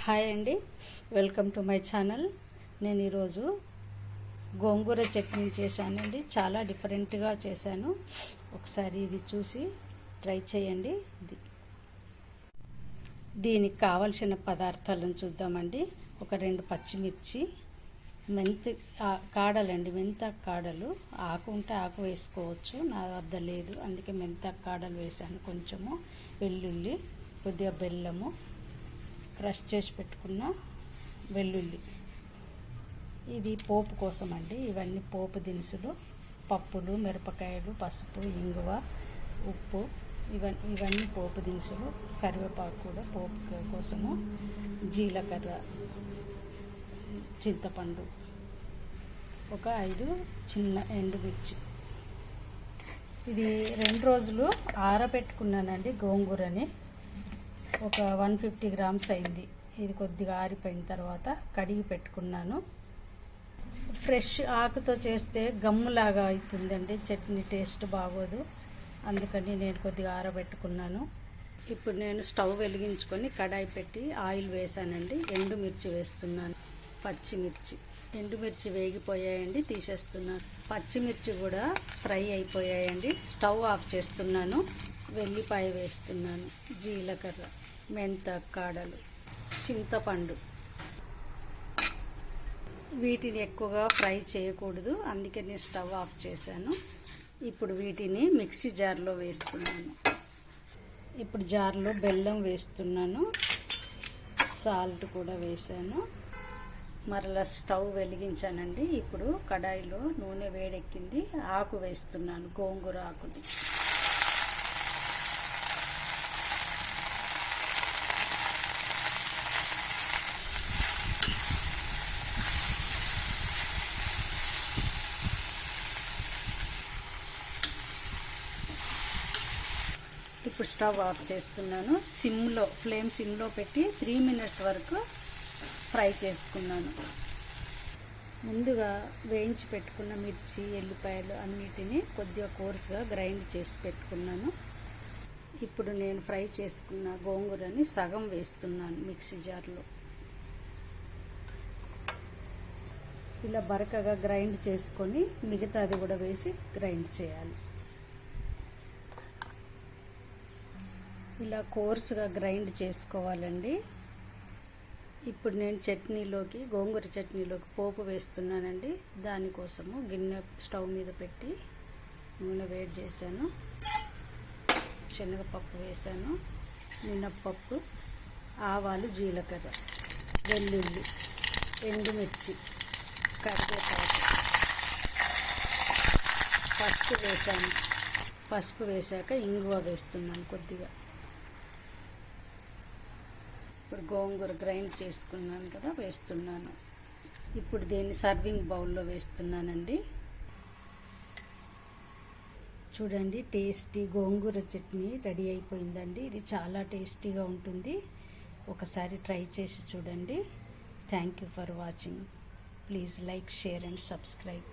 Hi అండి, welcome to my channel. నేను ఈరోజు గోంగూర చట్నీ చేశానండి. చాలా డిఫరెంట్గా చేశాను. ఒకసారి ఇది చూసి ట్రై చేయండి. దీనికి కావలసిన పదార్థాలను చూద్దామండి. ఒక 2 పచ్చిమిర్చి, మెంతి కాడలండి, మెంతాకు కాడలు. ఆకు ఉంటే ఆకు వేసుకోవచ్చు, నా వద్ద లేదు, అందుకే మెంతాకు కాడలు వేసాను. కొంచెము వెల్లుల్లి, కొద్దిగా బెల్లము, క్రష్ చేసి పెట్టుకున్న వెల్లుల్లి. ఇది పోపు కోసం అండి. ఇవన్నీ పోపు దినుసులు, పప్పులు, మిరపకాయలు, పసుపు, ఇంగువ, ఉప్పు, ఇవన్నీ పోపు దినుసులు. కరివేపాకు కూడా పోపు కోసము, జీలకర్ర, చింతపండు, ఒక 5 చిన్న ఎండుమిర్చి. ఇది 2 రోజులు ఆరబెట్టుకున్నానండి గోంగూరని. ఒక 150 గ్రామ్స్ అయింది. ఇది కొద్దిగా ఆరిపోయిన తర్వాత కడిగి పెట్టుకున్నాను. ఫ్రెష్ ఆకుతో చేస్తే గమ్ములాగా అవుతుందండి, చట్నీ టేస్ట్ బాగోదు. అందుకని నేను కొద్దిగా ఆరబెట్టుకున్నాను. ఇప్పుడు నేను స్టవ్ వెలిగించుకొని కడాయి పెట్టి ఆయిల్ వేసానండి. ఎండుమిర్చి వేస్తున్నాను, పచ్చిమిర్చి. ఎండుమిర్చి వేగిపోయాయండి, తీసేస్తున్నాను. పచ్చిమిర్చి కూడా ఫ్రై అయిపోయాయండి. స్టవ్ ఆఫ్ చేస్తున్నాను. వెల్లిపాయ వేస్తున్నాను, జీలకర్ర, మెంతాకు కాడలు, చింతపండు. వీటిని ఎక్కువగా ఫ్రై చేయకూడదు, అందుకే నేను స్టవ్ ఆఫ్ చేశాను. ఇప్పుడు వీటిని మిక్సీ జార్లో వేస్తున్నాను. ఇప్పుడు జార్లో బెల్లం వేస్తున్నాను, సాల్ట్ కూడా వేసాను. మరలా స్టవ్ వెలిగించానండి. ఇప్పుడు కడాయిలో నూనె వేడెక్కింది. ఆకు వేస్తున్నాను, గోంగూర ఆకుని. ఇప్పుడు స్టవ్ ఆఫ్ చేస్తున్నాను. ఫ్లేమ్ సిమ్లో పెట్టి 3 మినిట్స్ వరకు ఫ్రై చేసుకున్నాను. ముందుగా వేయించి పెట్టుకున్న మిర్చి, ఎల్లిపాయలు అన్నిటినీ కొద్దిగా కోర్సుగా గ్రైండ్ చేసి పెట్టుకున్నాను. ఇప్పుడు నేను ఫ్రై చేసుకున్న గోంగూరని సగం వేస్తున్నాను మిక్సీ జార్లో. ఇలా బరకగా గ్రైండ్ చేసుకొని మిగతాది కూడా వేసి గ్రైండ్ చేయాలి. ఇలా కోర్సుగా గ్రైండ్ చేసుకోవాలండి. ఇప్పుడు నేను గోంగూర చట్నీలోకి పోపు వేస్తున్నానండి. దానికోసము గిన్నె స్టవ్ మీద పెట్టి నూనె వేడి చేశాను. శనగపప్పు వేసాను, మినప్పప్పు, ఆవాలు, జీలకర్ర, వెల్లుల్లి, ఎండుమిర్చి, కరివేపాకు, పసుపు వేసాను. పసుపు వేసాక ఇంగువ వేస్తున్నాను కొద్దిగా. ఇప్పుడు గోంగూర గ్రైండ్ చేసుకున్నాను కదా, వేస్తున్నాను. ఇప్పుడు దీన్ని సర్వింగ్ బౌల్లో వేస్తున్నానండి. చూడండి, టేస్టీ గోంగూర చట్నీ రెడీ అయిపోయిందండి. ఇది చాలా టేస్టీగా ఉంటుంది. ఒకసారి ట్రై చేసి చూడండి. Thank you for watching. Please like, share and subscribe.